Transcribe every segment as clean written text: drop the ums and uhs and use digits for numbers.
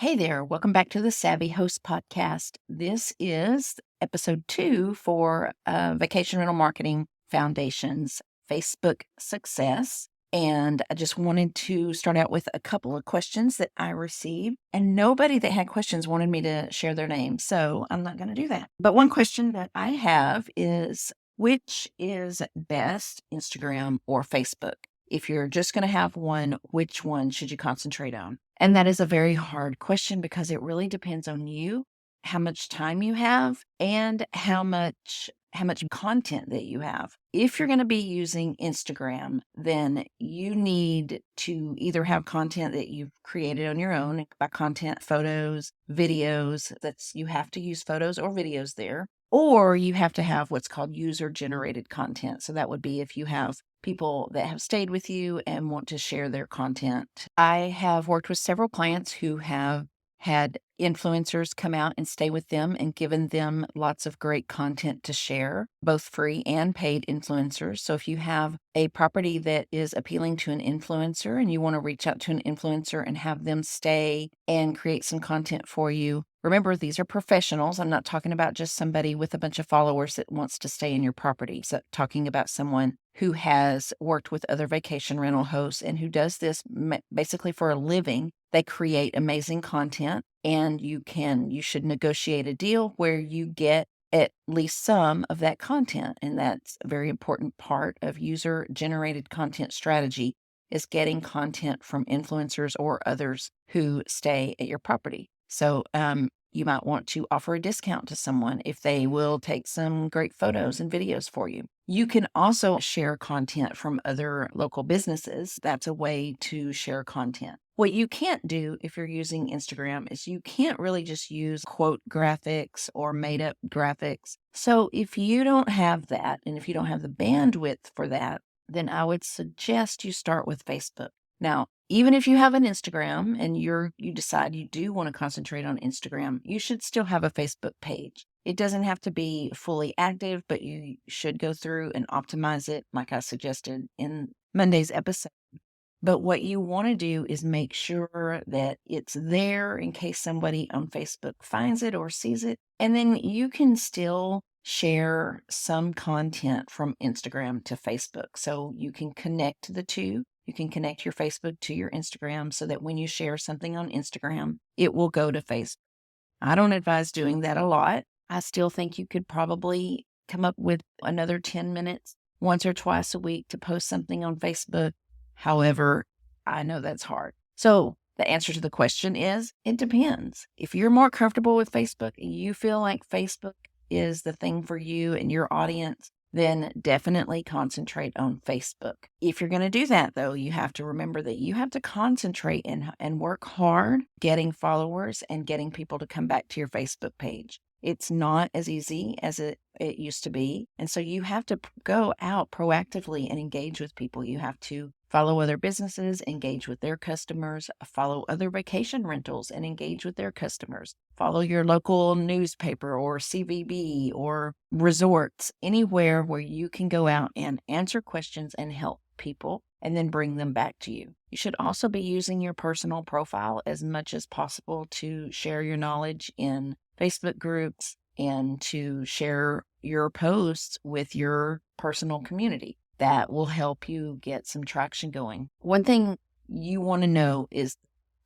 Hey there, welcome back to the Savvy Host Podcast. This is episode 2 for Vacation Rental Marketing Foundation's Facebook Success. And I just wanted to start out with a couple of questions that I received. And nobody that had questions wanted me to share their name, so I'm not going to do that. But one question that I have is, which is best, Instagram or Facebook? If you're just going to have one, which one should you concentrate on? And that is a very hard question because it really depends on you, how much time you have, and how much content that you have. If you're going to be using Instagram, then you need to either have content that you've created on your own. By content, photos, videos, you have to use photos or videos there. Or you have to have what's called user-generated content. So that would be if you have people that have stayed with you and want to share their content. I have worked with several clients who have had influencers come out and stay with them and given them lots of great content to share, both free and paid influencers. So if you have a property that is appealing to an influencer and you want to reach out to an influencer and have them stay and create some content for you, remember, these are professionals. I'm not talking about just somebody with a bunch of followers that wants to stay in your property. So talking about someone who has worked with other vacation rental hosts and who does this basically for a living. They create amazing content, and you should negotiate a deal where you get at least some of that content. And that's a very important part of user-generated content strategy, is getting content from influencers or others who stay at your property. So you might want to offer a discount to someone if they will take some great photos and videos for you. You can also share content from other local businesses. That's a way to share content. What you can't do if you're using Instagram is you can't really just use quote graphics or made up graphics. So if you don't have that, and if you don't have the bandwidth for that, then I would suggest you start with Facebook. Now, even if you have an Instagram and you decide you do want to concentrate on Instagram, you should still have a Facebook page. It doesn't have to be fully active, but you should go through and optimize it like I suggested in Monday's episode. But what you want to do is make sure that it's there in case somebody on Facebook finds it or sees it. And then you can still share some content from Instagram to Facebook. So you can connect the two. You can connect your Facebook to your Instagram so that when you share something on Instagram, it will go to Facebook. I don't advise doing that a lot. I still think you could probably come up with another 10 minutes once or twice a week to post something on Facebook. However, I know that's hard. So the answer to the question is, it depends. If you're more comfortable with Facebook and you feel like Facebook is the thing for you and your audience, then definitely concentrate on Facebook. If you're going to do that, though, you have to remember that you have to concentrate and work hard getting followers and getting people to come back to your Facebook page. It's not as easy as it used to be. And so you have to go out proactively and engage with people. You have to follow other businesses, engage with their customers, follow other vacation rentals and engage with their customers. Follow your local newspaper or CVB or resorts, anywhere where you can go out and answer questions and help people and then bring them back to you. You should also be using your personal profile as much as possible to share your knowledge in Facebook groups and to share your posts with your personal community. That will help you get some traction going. One thing you want to know is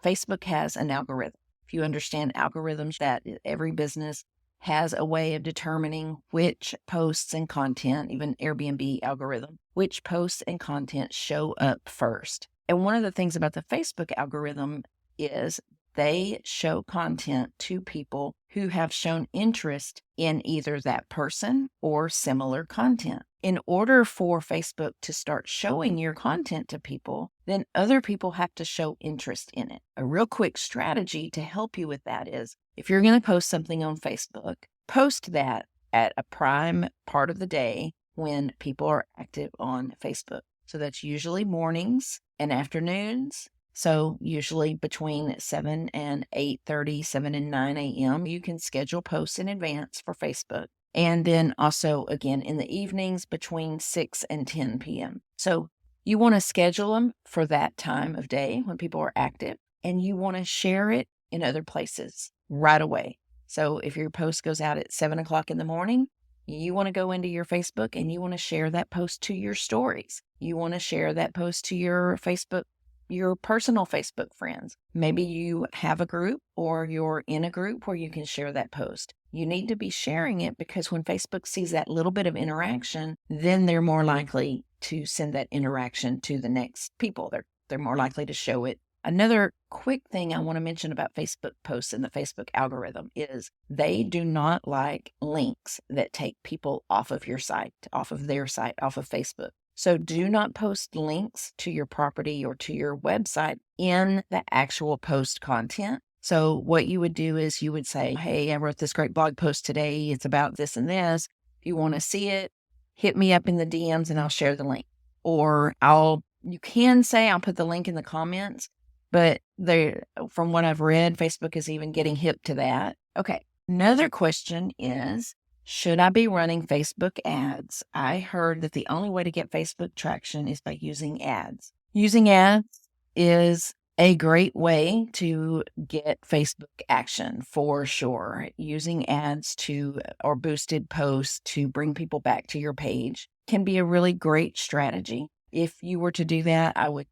Facebook has an algorithm. If you understand algorithms, that every business has a way of determining which posts and content, even Airbnb algorithm, which posts and content show up first. And one of the things about the Facebook algorithm is they show content to people who have shown interest in either that person or similar content. In order for Facebook to start showing your content to people, then other people have to show interest in it. A real quick strategy to help you with that is, if you're going to post something on Facebook, post that at a prime part of the day when people are active on Facebook. So that's usually mornings and afternoons. So usually between 7 and 8:30, 7 and 9 a.m., you can schedule posts in advance for Facebook. And then also, again, in the evenings between 6 and 10 p.m. So you want to schedule them for that time of day when people are active, and you want to share it in other places right away. So if your post goes out at 7 o'clock in the morning, you want to go into your Facebook and you want to share that post to your stories. You want to share that post to your Facebook, your personal Facebook friends. Maybe you have a group or you're in a group where you can share that post. You need to be sharing it because when Facebook sees that little bit of interaction, then they're more likely to send that interaction to the next people. They're more likely to show it. Another quick thing I want to mention about Facebook posts and the Facebook algorithm is they do not like links that take people off of your site, off of their site, off of Facebook. So do not post links to your property or to your website in the actual post content. So what you would do is you would say, hey, I wrote this great blog post today. It's about this and this. If you want to see it, hit me up in the DMs and I'll share the link. Or you can say I'll put the link in the comments. But from what I've read, Facebook is even getting hip to that. Okay. Another question is, should I be running Facebook ads? I heard that the only way to get Facebook traction is by using ads. Using ads is a great way to get Facebook action for sure. Using ads or boosted posts to bring people back to your page can be a really great strategy. If you were to do that, I would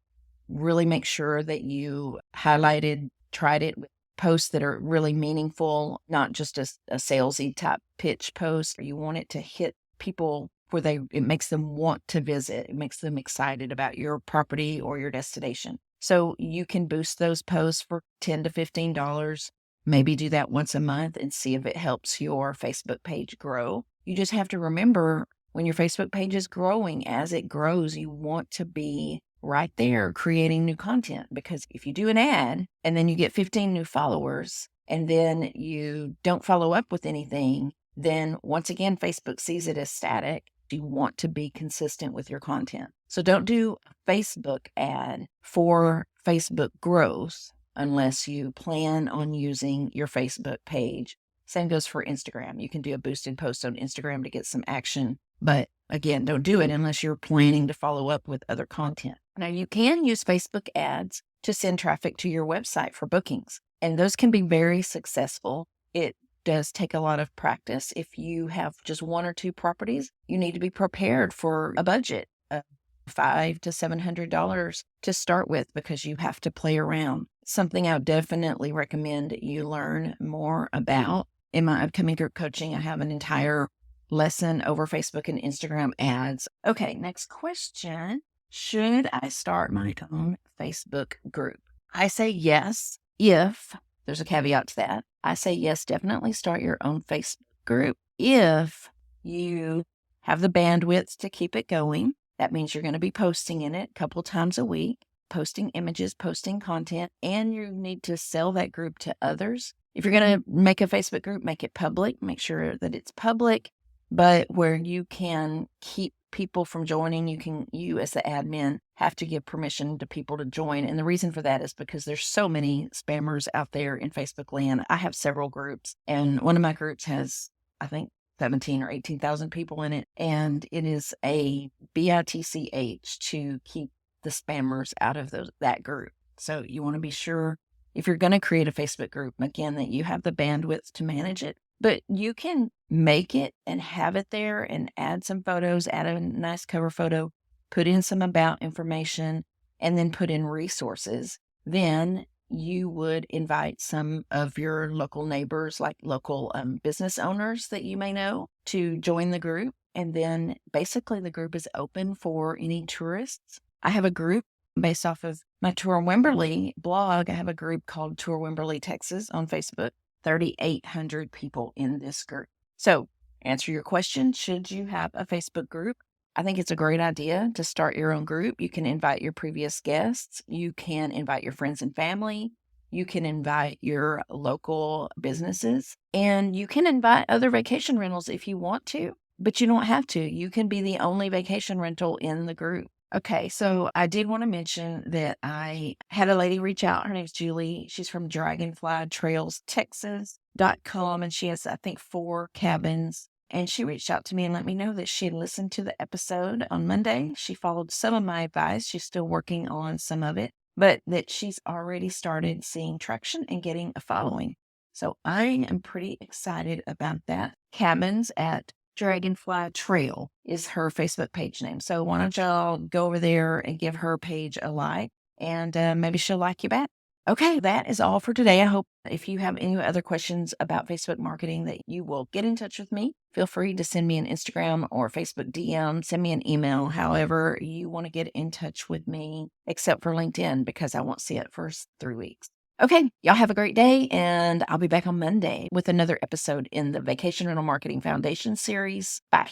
really make sure that you tried it with posts that are really meaningful, not just a salesy type pitch post. You want it to hit people where it makes them want to visit. It makes them excited about your property or your destination. So you can boost those posts for $10 to $15. Maybe do that once a month and see if it helps your Facebook page grow. You just have to remember when your Facebook page is growing, as it grows, you want to be right there creating new content, because if you do an ad and then you get 15 new followers and then you don't follow up with anything, then once again, Facebook sees it as static. You want to be consistent with your content. So don't do a Facebook ad for Facebook growth unless you plan on using your Facebook page. Same goes for Instagram. You can do a boosted post on Instagram to get some action. But again, don't do it unless you're planning to follow up with other content. Now, you can use Facebook ads to send traffic to your website for bookings, and those can be very successful. It does take a lot of practice. If you have just one or two properties, you need to be prepared for a budget of $500 to $700 to start with, because you have to play around. Something I would definitely recommend you learn more about. In my upcoming group coaching, I have an entire lesson over Facebook and Instagram ads. Okay, next question. Should I start my own Facebook group? I say yes, if there's a caveat to that. I say yes, definitely start your own Facebook group if you have the bandwidth to keep it going. That means you're going to be posting in it a couple times a week, posting images, posting content, and you need to sell that group to others. If you're going to make a Facebook group, make it public. Make sure that it's public, but where you can keep people from joining, you as the admin have to give permission to people to join. And the reason for that is because there's so many spammers out there in Facebook land. I have several groups, and one of my groups has, I think, 17 or 18,000 people in it. And it is a BITCH to keep the spammers out of that group. So you want to be sure, if you're going to create a Facebook group, again, that you have the bandwidth to manage it. But you can make it and have it there and add some photos, add a nice cover photo, put in some about information, and then put in resources. Then you would invite some of your local neighbors, like local business owners that you may know, to join the group. And then basically the group is open for any tourists. I have a group based off of my Tour Wimberley blog. I have a group called Tour Wimberley, Texas on Facebook. 3,800 people in this group. So, answer your question, should you have a Facebook group? I think it's a great idea to start your own group. You can invite your previous guests. You can invite your friends and family. You can invite your local businesses. And you can invite other vacation rentals if you want to, but you don't have to. You can be the only vacation rental in the group. Okay, so I did want to mention that I had a lady reach out. Her name's Julie. She's from dragonflytrailstexas.com, and she has, I think, 4 cabins. And she reached out to me and let me know that she had listened to the episode on Monday. She followed some of my advice. She's still working on some of it. but that she's already started seeing traction and getting a following. So I am pretty excited about that. Cabins at Dragonfly Trail is her Facebook page name. So why don't y'all go over there and give her page a like, and maybe she'll like you back. Okay, that is all for today. I hope if you have any other questions about Facebook marketing that you will get in touch with me. Feel free to send me an Instagram or Facebook DM, send me an email, however you want to get in touch with me, except for LinkedIn because I won't see it for 3 weeks. Okay, y'all have a great day, and I'll be back on Monday with another episode in the Vacation Rental Marketing Foundation series. Bye.